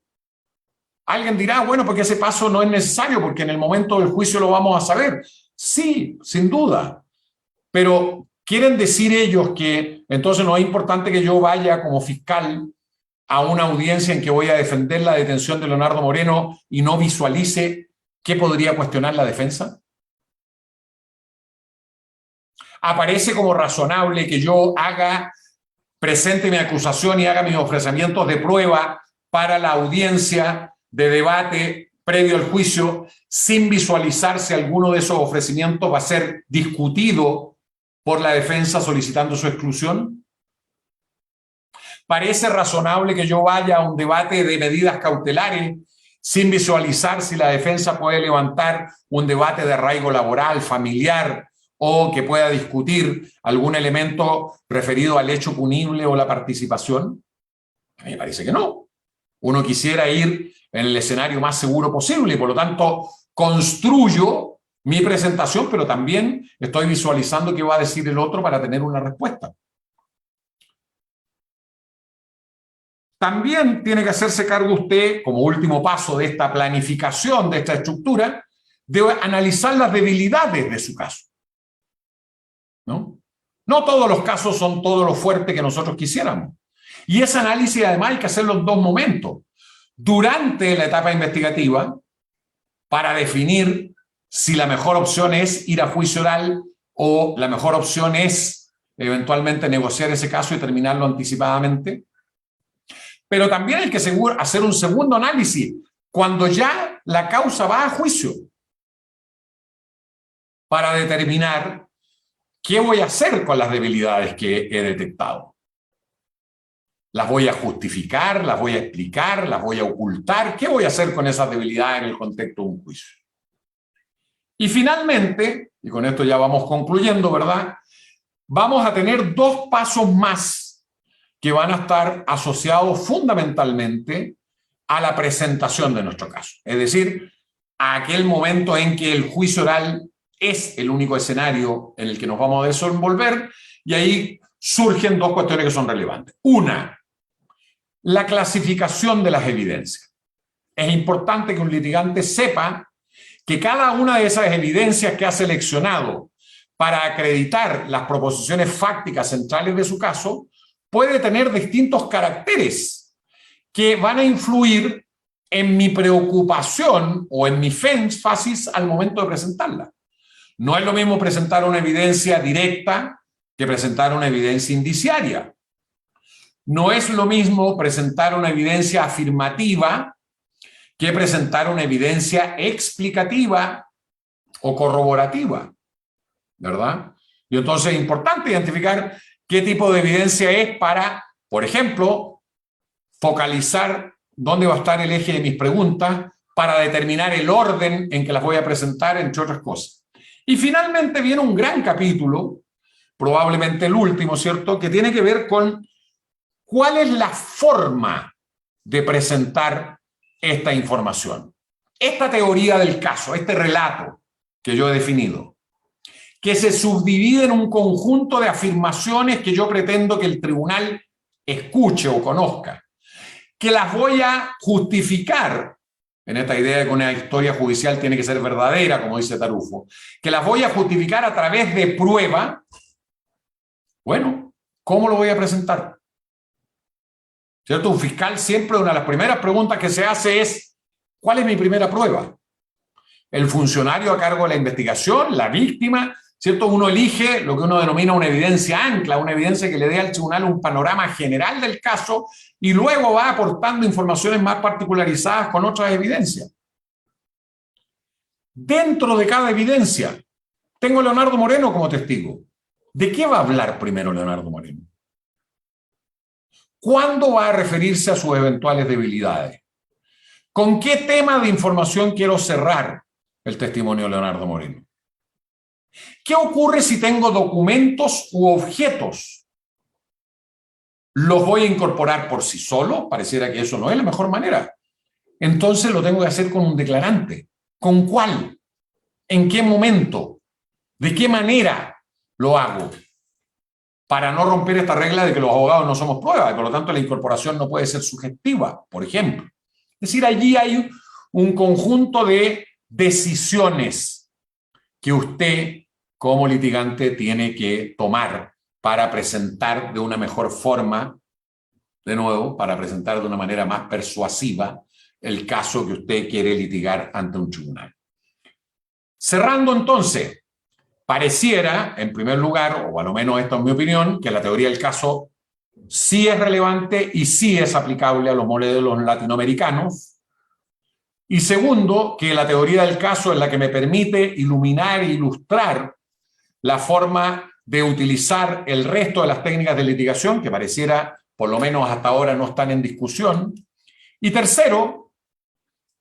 Alguien dirá, bueno, porque ese paso no es necesario, porque en el momento del juicio lo vamos a saber. Sí, sin duda. Pero ¿quieren decir ellos que entonces no es importante que yo vaya como fiscal a una audiencia en que voy a defender la detención de Leonardo Moreno y no visualice qué podría cuestionar la defensa? ¿Aparece como razonable que yo presente mi acusación y haga mis ofrecimientos de prueba para la audiencia de debate previo al juicio sin visualizar si alguno de esos ofrecimientos va a ser discutido por la defensa solicitando su exclusión? ¿Parece razonable que yo vaya a un debate de medidas cautelares sin visualizar si la defensa puede levantar un debate de arraigo laboral, familiar, o que pueda discutir algún elemento referido al hecho punible o la participación? A mí me parece que no. Uno quisiera ir en el escenario más seguro posible y por lo tanto construyo mi presentación, pero también estoy visualizando qué va a decir el otro para tener una respuesta. También tiene que hacerse cargo usted, como último paso de esta planificación, de esta estructura, de analizar las debilidades de su caso. No todos los casos son todo lo fuerte que nosotros quisiéramos. Y ese análisis además hay que hacerlo en dos momentos. Durante la etapa investigativa, para definir si la mejor opción es ir a juicio oral o la mejor opción es eventualmente negociar ese caso y terminarlo anticipadamente. Pero también hay que hacer un segundo análisis cuando ya la causa va a juicio para determinar ¿qué voy a hacer con las debilidades que he detectado? ¿Las voy a justificar? ¿Las voy a explicar? ¿Las voy a ocultar? ¿Qué voy a hacer con esas debilidades en el contexto de un juicio? Y finalmente, y con esto ya vamos concluyendo, ¿verdad? Vamos a tener dos pasos más que van a estar asociados fundamentalmente a la presentación de nuestro caso. Es decir, a aquel momento en que el juicio oral es el único escenario en el que nos vamos a desenvolver, y ahí surgen dos cuestiones que son relevantes. Una, la clasificación de las evidencias. Es importante que un litigante sepa que cada una de esas evidencias que ha seleccionado para acreditar las proposiciones fácticas centrales de su caso puede tener distintos caracteres que van a influir en mi preocupación o en mi énfasis al momento de presentarla. No es lo mismo presentar una evidencia directa que presentar una evidencia indiciaria. No es lo mismo presentar una evidencia afirmativa que presentar una evidencia explicativa o corroborativa, ¿verdad? Y entonces es importante identificar qué tipo de evidencia es para, por ejemplo, focalizar dónde va a estar el eje de mis preguntas para determinar el orden en que las voy a presentar, entre otras cosas. Y finalmente viene un gran capítulo, probablemente el último, ¿cierto?, que tiene que ver con cuál es la forma de presentar esta información. Esta teoría del caso, este relato que yo he definido, que se subdivide en un conjunto de afirmaciones que yo pretendo que el tribunal escuche o conozca, que las voy a justificar, en esta idea de que una historia judicial tiene que ser verdadera, como dice Tarufo, que las voy a justificar a través de prueba. Bueno, ¿cómo lo voy a presentar? ¿Cierto? Un fiscal siempre, una de las primeras preguntas que se hace es, ¿cuál es mi primera prueba? El funcionario a cargo de la investigación, la víctima, ¿cierto? Uno elige lo que uno denomina una evidencia ancla, una evidencia que le dé al tribunal un panorama general del caso y luego va aportando informaciones más particularizadas con otras evidencias. Dentro de cada evidencia, tengo a Leonardo Moreno como testigo. ¿De qué va a hablar primero Leonardo Moreno? ¿Cuándo va a referirse a sus eventuales debilidades? ¿Con qué tema de información quiero cerrar el testimonio de Leonardo Moreno? ¿Qué ocurre si tengo documentos u objetos? ¿Los voy a incorporar por sí solo? Pareciera que eso no es la mejor manera. Entonces lo tengo que hacer con un declarante. ¿Con cuál? ¿En qué momento? ¿De qué manera lo hago? Para no romper esta regla de que los abogados no somos prueba y por lo tanto la incorporación no puede ser sugestiva, por ejemplo. Es decir, allí hay un conjunto de decisiones que usted como litigante tiene que tomar para presentar de una mejor forma, de nuevo, para presentar de una manera más persuasiva el caso que usted quiere litigar ante un tribunal. Cerrando entonces, pareciera, en primer lugar, o a lo menos esto es mi opinión, que la teoría del caso sí es relevante y sí es aplicable a los modelos latinoamericanos. Y segundo, que la teoría del caso es la que me permite iluminar e ilustrar la forma de utilizar el resto de las técnicas de litigación, que pareciera, por lo menos hasta ahora, no están en discusión. Y tercero,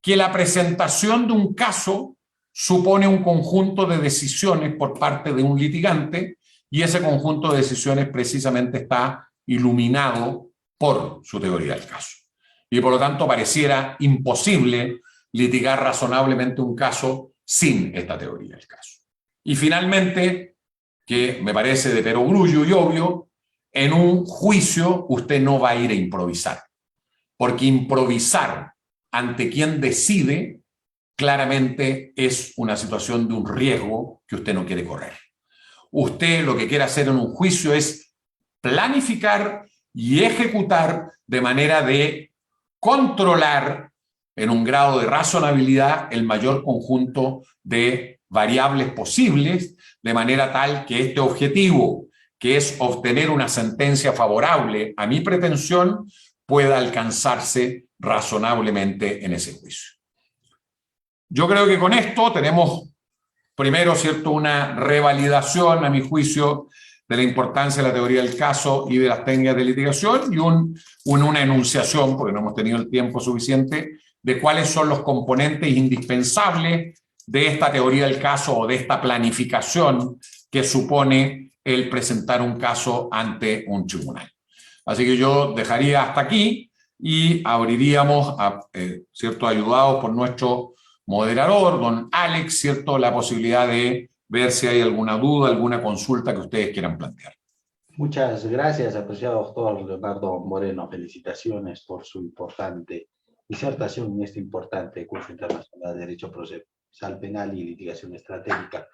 que la presentación de un caso supone un conjunto de decisiones por parte de un litigante y ese conjunto de decisiones precisamente está iluminado por su teoría del caso. Y por lo tanto pareciera imposible litigar razonablemente un caso sin esta teoría del caso. Y finalmente, que me parece de perogrullo y obvio, en un juicio usted no va a ir a improvisar, porque improvisar ante quien decide claramente es una situación de un riesgo que usted no quiere correr. Usted lo que quiere hacer en un juicio es planificar y ejecutar de manera de controlar en un grado de razonabilidad el mayor conjunto de variables posibles, de manera tal que este objetivo, que es obtener una sentencia favorable a mi pretensión, pueda alcanzarse razonablemente en ese juicio. Yo creo que con esto tenemos, primero, ¿cierto?, una revalidación, a mi juicio, de la importancia de la teoría del caso y de las técnicas de litigación y una enunciación, porque no hemos tenido el tiempo suficiente, de cuáles son los componentes indispensables de esta teoría del caso o de esta planificación que supone el presentar un caso ante un tribunal. Así que yo dejaría hasta aquí y abriríamos, ¿cierto?, ayudados por nuestro moderador, don Alex, ¿cierto?, la posibilidad de ver si hay alguna duda, alguna consulta que ustedes quieran plantear. Muchas gracias, apreciado doctor Leonardo Moreno. Felicitaciones por su importante disertación en este importante curso internacional de Derecho Procesal Penal y Litigación Estratégica.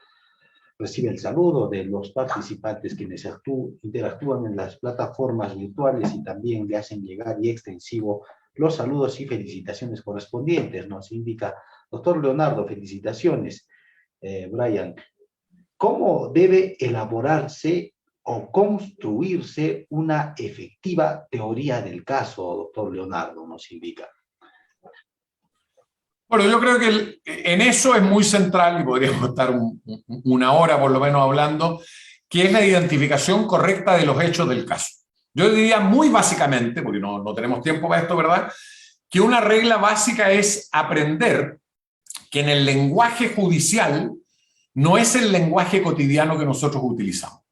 Recibe el saludo de los participantes quienes interactúan en las plataformas virtuales y también le hacen llegar y extensivo los saludos y felicitaciones correspondientes. Nos indica, doctor Leonardo, felicitaciones. Brian, ¿cómo debe elaborarse o construirse una efectiva teoría del caso, doctor Leonardo? Nos indica. Bueno, yo creo que en eso es muy central, y podríamos estar una hora por lo menos hablando, que es la identificación correcta de los hechos del caso. Yo diría muy básicamente, porque no tenemos tiempo para esto, ¿verdad?, que una regla básica es aprender que en el lenguaje judicial no es el lenguaje cotidiano que nosotros utilizamos.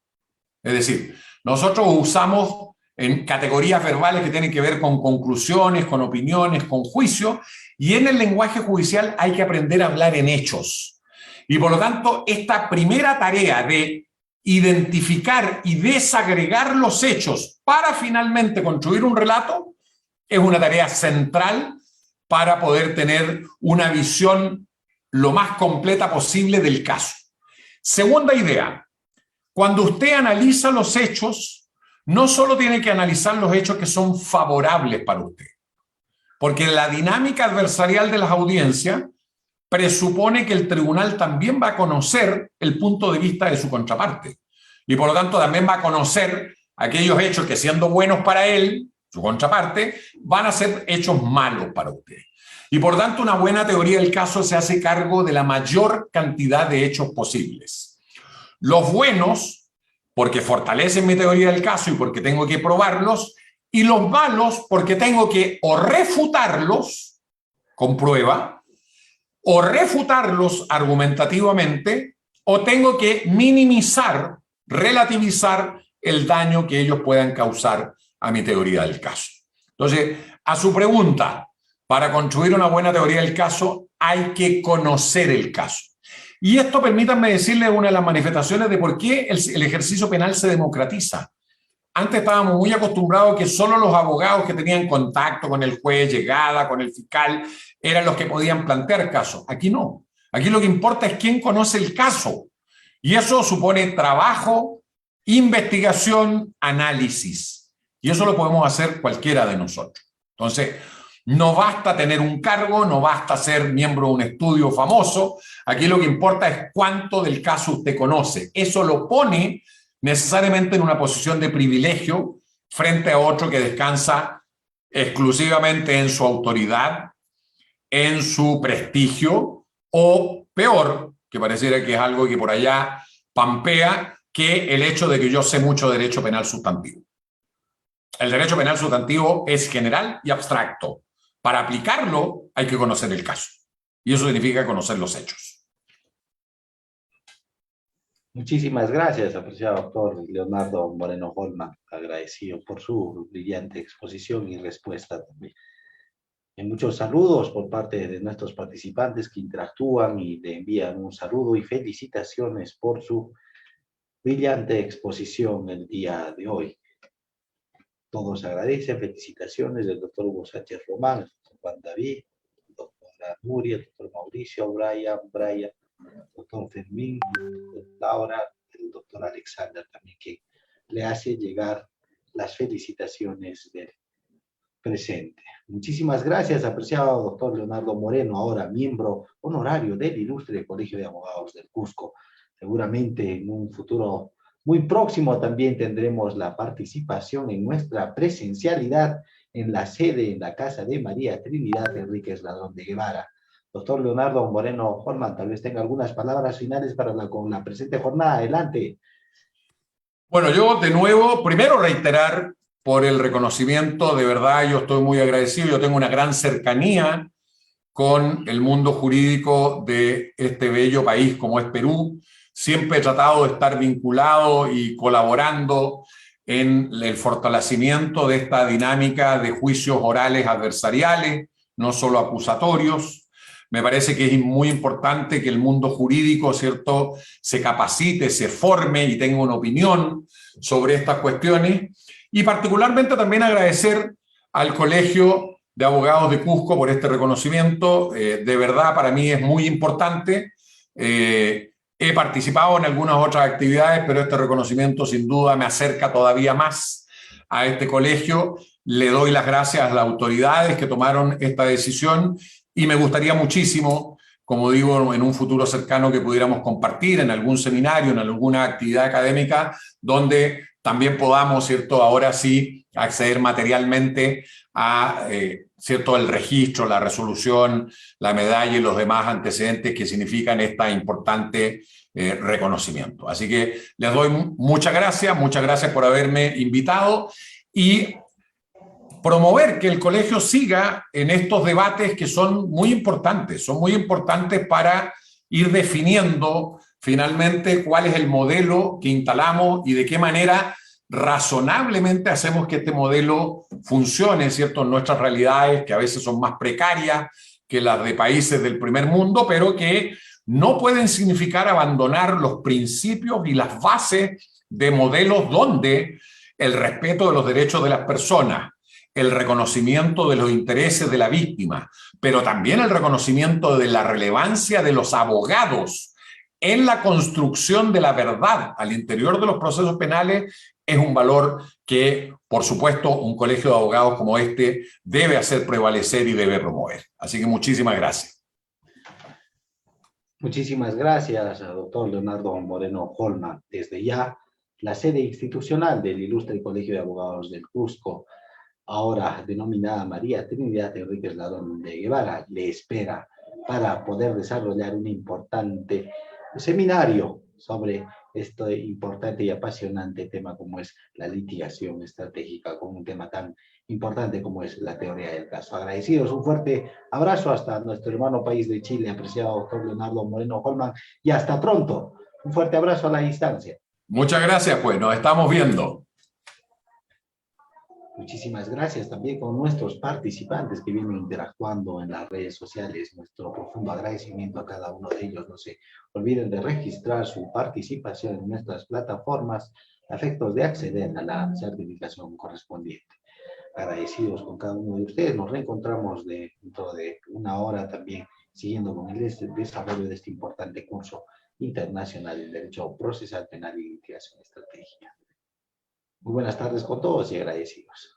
Es decir, nosotros usamos en categorías verbales que tienen que ver con conclusiones, con opiniones, con juicios, y en el lenguaje judicial hay que aprender a hablar en hechos. Y por lo tanto, esta primera tarea de identificar y desagregar los hechos para finalmente construir un relato es una tarea central para poder tener una visión lo más completa posible del caso. Segunda idea, cuando usted analiza los hechos, no solo tiene que analizar los hechos que son favorables para usted, porque la dinámica adversarial de las audiencias presupone que el tribunal también va a conocer el punto de vista de su contraparte y por lo tanto también va a conocer aquellos hechos que, siendo buenos para él, su contraparte, van a ser hechos malos para usted. Y por tanto, una buena teoría del caso se hace cargo de la mayor cantidad de hechos posibles. Los buenos, porque fortalecen mi teoría del caso y porque tengo que probarlos, y los malos porque tengo que o refutarlos con prueba, o refutarlos argumentativamente, o tengo que minimizar, relativizar el daño que ellos puedan causar a mi teoría del caso. Entonces, a su pregunta, para construir una buena teoría del caso hay que conocer el caso. Y esto, permítanme decirles, una de las manifestaciones de por qué el ejercicio penal se democratiza. Antes estábamos muy acostumbrados a que solo los abogados que tenían contacto con el juez, llegada, con el fiscal, eran los que podían plantear casos. Aquí no. Aquí lo que importa es quién conoce el caso. Y eso supone trabajo, investigación, análisis. Y eso lo podemos hacer cualquiera de nosotros. Entonces, no basta tener un cargo, no basta ser miembro de un estudio famoso. Aquí lo que importa es cuánto del caso usted conoce. Eso lo pone necesariamente en una posición de privilegio frente a otro que descansa exclusivamente en su autoridad, en su prestigio, o peor, que pareciera que es algo que por allá pampea, que el hecho de que yo sé mucho de derecho penal sustantivo. El derecho penal sustantivo es general y abstracto. Para aplicarlo hay que conocer el caso. Y eso significa conocer los hechos. Muchísimas gracias, apreciado doctor Leonardo Moreno Holman. Agradecido por su brillante exposición y respuesta también. Y muchos saludos por parte de nuestros participantes que interactúan y le envían un saludo y felicitaciones por su brillante exposición el día de hoy. Todos agradecen, felicitaciones del doctor Hugo Sánchez Román, el doctor Juan David, el doctora Nuria, el doctor Mauricio, Brian, doctor Fermín, Laura, el doctor Alexander también, que le hace llegar las felicitaciones del presente. Muchísimas gracias, apreciado doctor Leonardo Moreno, ahora miembro honorario del ilustre Colegio de Abogados del Cusco. Seguramente en un futuro muy próximo también tendremos la participación en nuestra presencialidad en la sede, en la Casa de María Trinidad Enríquez Ladrón de Guevara. Doctor Leonardo Moreno Holman, tal vez tenga algunas palabras finales con la presente jornada. Adelante. Bueno, yo de nuevo, primero reiterar por el reconocimiento, de verdad yo estoy muy agradecido, yo tengo una gran cercanía con el mundo jurídico de este bello país como es Perú. Siempre he tratado de estar vinculado y colaborando en el fortalecimiento de esta dinámica de juicios orales adversariales, no solo acusatorios. Me parece que es muy importante que el mundo jurídico, ¿cierto?, se capacite, se forme y tenga una opinión sobre estas cuestiones. Y particularmente también agradecer al Colegio de Abogados de Cusco por este reconocimiento. De verdad, para mí es muy importante. He participado en algunas otras actividades, pero este reconocimiento sin duda me acerca todavía más a este colegio le doy las gracias a las autoridades que tomaron esta decisión y me gustaría muchísimo, como digo, en un futuro cercano que pudiéramos compartir en algún seminario, en alguna actividad académica, donde también podamos, ¿cierto?, ahora sí acceder materialmente a, ¿cierto?, el registro, la resolución, la medalla y los demás antecedentes que significan esta importante reconocimiento. Así que les doy muchas gracias por haberme invitado y promover que el colegio siga en estos debates que son muy importantes para ir definiendo finalmente cuál es el modelo que instalamos y de qué manera razonablemente hacemos que este modelo funcione, ¿cierto?, en nuestras realidades, que a veces son más precarias que las de países del primer mundo, pero que no pueden significar abandonar los principios y las bases de modelos donde el respeto de los derechos de las personas, el reconocimiento de los intereses de la víctima, pero también el reconocimiento de la relevancia de los abogados en la construcción de la verdad al interior de los procesos penales es un valor que, por supuesto, un colegio de abogados como este debe hacer prevalecer y debe promover. Así que muchísimas gracias. Muchísimas gracias, doctor Leonardo Moreno Holman. Desde ya, la sede institucional del Ilustre Colegio de Abogados del Cusco, ahora denominada María Trinidad Enríquez Ladrón de Guevara, le espera para poder desarrollar un importante seminario sobre este importante y apasionante tema como es la litigación estratégica, con un tema tan importante como es la teoría del caso. Agradecidos, un fuerte abrazo hasta nuestro hermano país de Chile, apreciado doctor Leonardo Moreno Holman, y hasta pronto. Un fuerte abrazo a la distancia. Muchas gracias, pues, nos estamos viendo. Muchísimas gracias también con nuestros participantes que vienen interactuando en las redes sociales. Nuestro profundo agradecimiento a cada uno de ellos. No se olviden de registrar su participación en nuestras plataformas a efectos de acceder a la certificación correspondiente. Agradecidos con cada uno de ustedes. Nos reencontramos dentro de una hora también siguiendo con el desarrollo de este importante curso internacional en Derecho Procesal Penal y Litigación Estratégica. Muy buenas tardes con todos y agradecidos.